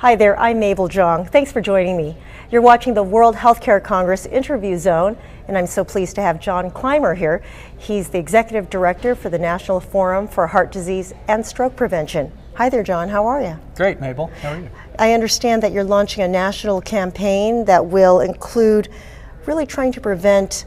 Hi there, I'm Mabel Jong. Thanks for joining me. You're watching the World Healthcare Congress Interview Zone, and I'm so pleased to have John Clymer here. He's the Executive Director for the National Forum for Heart Disease and Stroke Prevention. Hi there, John. How are you? Great, Mabel. How are you? I understand that you're launching a national campaign that will include really trying to prevent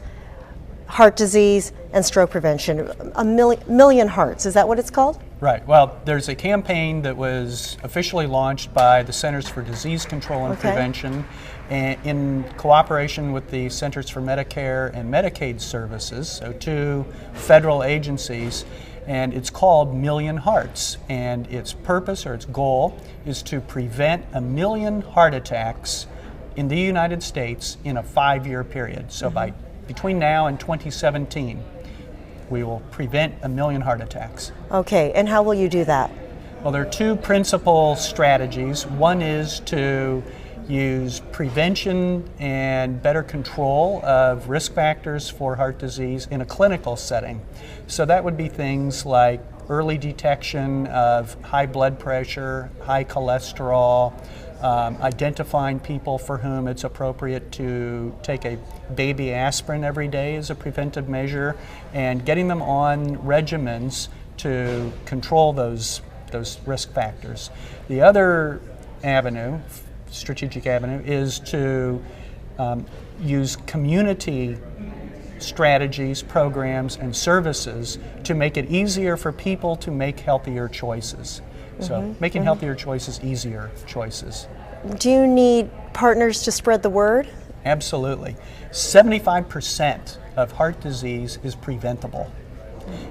heart disease and stroke prevention. A million hearts, is that what it's called? Right. Well, there's a campaign that was officially launched by the Centers for Disease Control and Prevention in cooperation with the Centers for Medicare and Medicaid Services, so two federal agencies, and it's called Million Hearts. And its purpose or its goal is to prevent 1 million heart attacks in the United States in a 5-year period. So between now and 2017, we will prevent 1 million heart attacks. Okay, and how will you do that? Well, there are two principal strategies. One is to use prevention and better control of risk factors for heart disease in a clinical setting. So that would be things like early detection of high blood pressure, high cholesterol, identifying people for whom it's appropriate to take a baby aspirin every day as a preventive measure, and getting them on regimens to control those risk factors. The other avenue, strategic avenue, is to use community strategies, programs, and services to make it easier for people to make healthier choices. So making healthier choices easier choices. Do you need partners to spread the word? Absolutely. 75% of heart disease is preventable.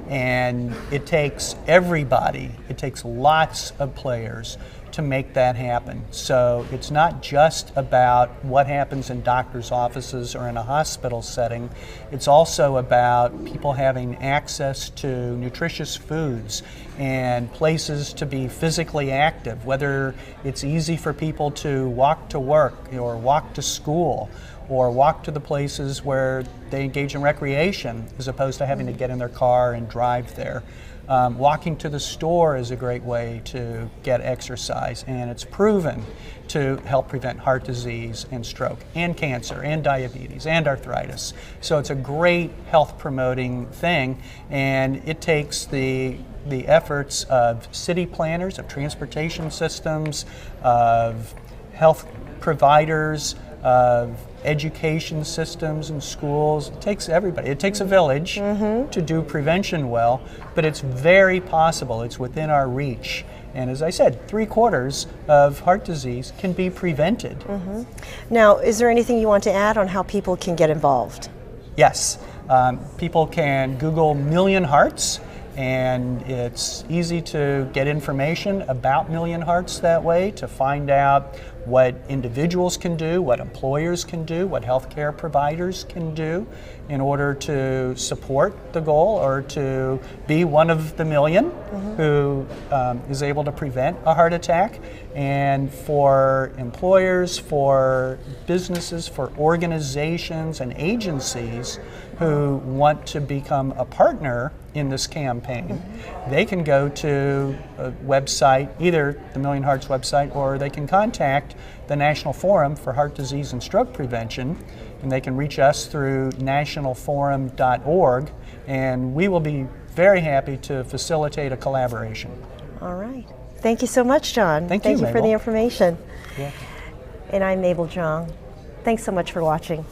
And it takes everybody, it takes lots of players to make that happen. So it's not just about what happens in doctors' offices or in a hospital setting. It's also about people having access to nutritious foods and places to be physically active, whether it's easy for people to walk to work or walk to school or walk to the places where they engage in recreation as opposed to having to get in their car and drive there. Walking to the store is a great way to get exercise, and it's proven to help prevent heart disease and stroke and cancer and diabetes and arthritis. So it's a great health promoting thing, and it takes the efforts of city planners, of transportation systems, of health providers, of education systems and schools. It takes everybody. It takes a village to do prevention well, but it's very possible. It's within our reach. And as I said, 3/4 of heart disease can be prevented. Now, is there anything you want to add on how people can get involved? Yes. People can Google Million Hearts, and it's easy to get information about Million Hearts that way, to find out what individuals can do, what employers can do, what healthcare providers can do in order to support the goal or to be one of the million who is able to prevent a heart attack. And for employers, for businesses, for organizations and agencies who want to become a partner in this campaign, they can go to a website, either the Million Hearts website, or they can contact the National Forum for Heart Disease and Stroke Prevention, and they can reach us through nationalforum.org, and we will be very happy to facilitate a collaboration. All right. Thank you so much, John. Thank you, for the information. Yeah. And I'm Mabel Jong. Thanks so much for watching.